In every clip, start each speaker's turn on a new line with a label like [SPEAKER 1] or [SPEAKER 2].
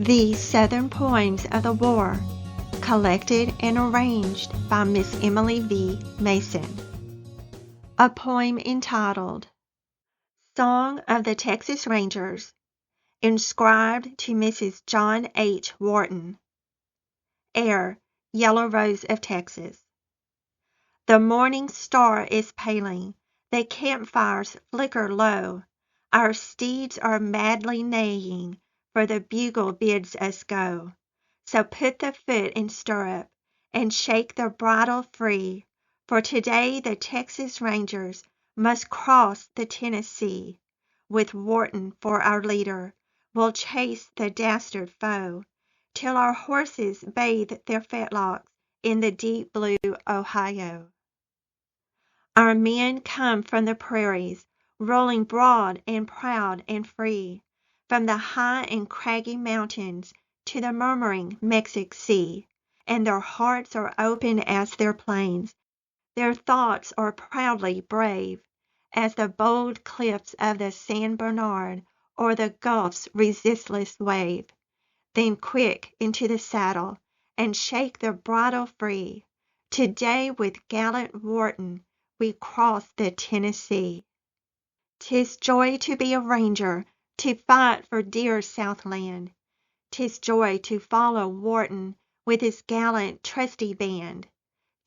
[SPEAKER 1] These Southern Poems of the War, collected and arranged by Miss Emily V. Mason. A poem entitled, Song of the Texas Rangers, inscribed to Mrs. John H. Wharton. Air, Yellow Rose of Texas. The morning star is paling, the campfires flicker low, our steeds are madly neighing, for the bugle bids us go. So put the foot in stirrup, and shake the bridle free, for today the Texas Rangers must cross the Tennessee. With Wharton for our leader, we'll chase the dastard foe, till our horses bathe their fetlocks in the deep blue Ohio. Our men come from the prairies, rolling broad and proud and free, from the high and craggy mountains to the murmuring Mexic Sea, and their hearts are open as their plains, their thoughts are proudly brave, as the bold cliffs of the San Bernard or the Gulf's resistless wave. Then quick into the saddle, and shake the bridle free. Today with gallant Wharton we cross the Tennessee. 'Tis joy to be a ranger, to fight for dear Southland. 'Tis joy to follow Wharton with his gallant trusty band.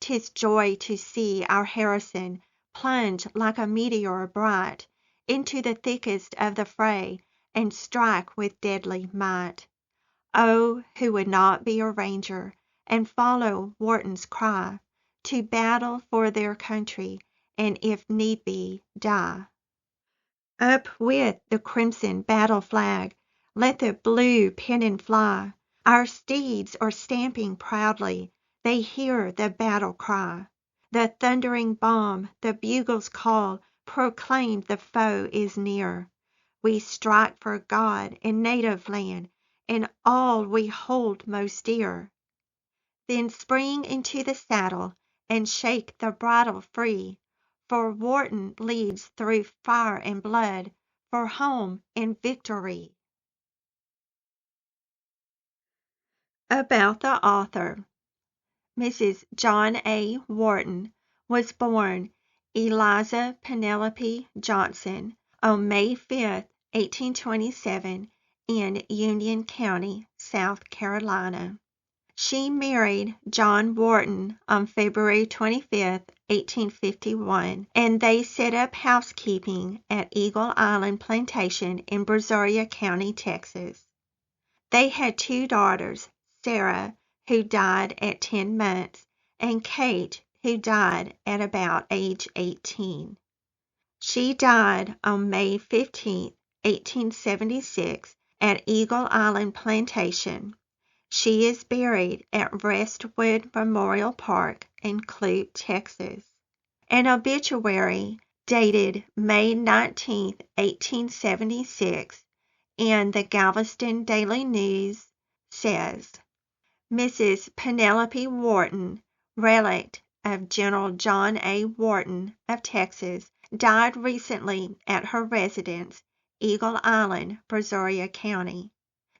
[SPEAKER 1] 'Tis joy to see our Harrison plunge like a meteor bright into the thickest of the fray and strike with deadly might. Oh, who would not be a ranger and follow Wharton's cry to battle for their country and, if need be, die? Up with the crimson battle flag, let the blue pennon fly. Our steeds are stamping proudly, they hear the battle cry. The thundering bomb, the bugle's call, proclaim the foe is near. We strike for God and native land, and all we hold most dear. Then spring into the saddle, and shake the bridle free, for Wharton leads through fire and blood, for home and victory. About the author. Mrs. John A. Wharton was born Eliza Penelope Johnson on May 5, 1827, in Union County, South Carolina. She married John Wharton on February 25, 1851, and they set up housekeeping at Eagle Island Plantation in Brazoria County, Texas. They had two daughters, Sarah, who died at 10 months, and Kate, who died at about age 18. She died on May 15, 1876, at Eagle Island Plantation. She is buried at Restwood Memorial Park in Clute, Texas. An obituary dated May 19, 1876, in the Galveston Daily News says, Mrs. Penelope Wharton, relict of General John A. Wharton of Texas, died recently at her residence, Eagle Island, Brazoria County.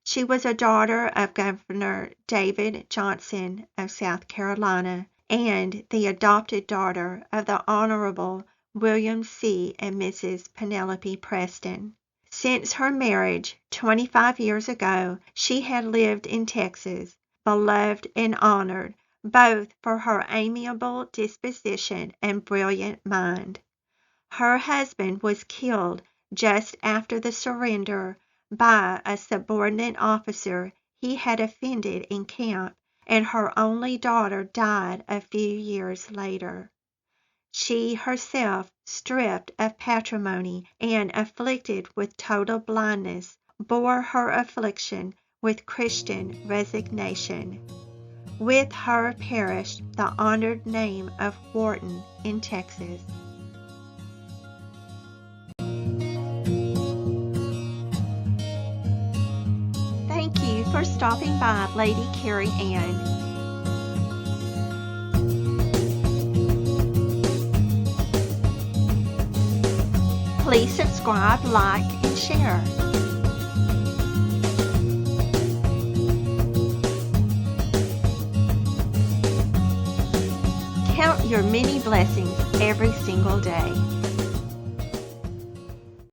[SPEAKER 1] She was a daughter of Governor David Johnson of South Carolina and the adopted daughter of the Honorable William C. and Mrs. Penelope Preston. Since her marriage 25 years ago, she had lived in Texas, beloved and honored, both for her amiable disposition and brilliant mind. Her husband was killed just after the surrender by a subordinate officer he had offended in camp, and her only daughter died a few years later. She herself, stripped of patrimony and afflicted with total blindness, bore her affliction with Christian resignation. With her perished the honored name of Wharton in Texas. Thank you for stopping by, Lady Carrie Ann. Please subscribe, like, and share. your many blessings every single day.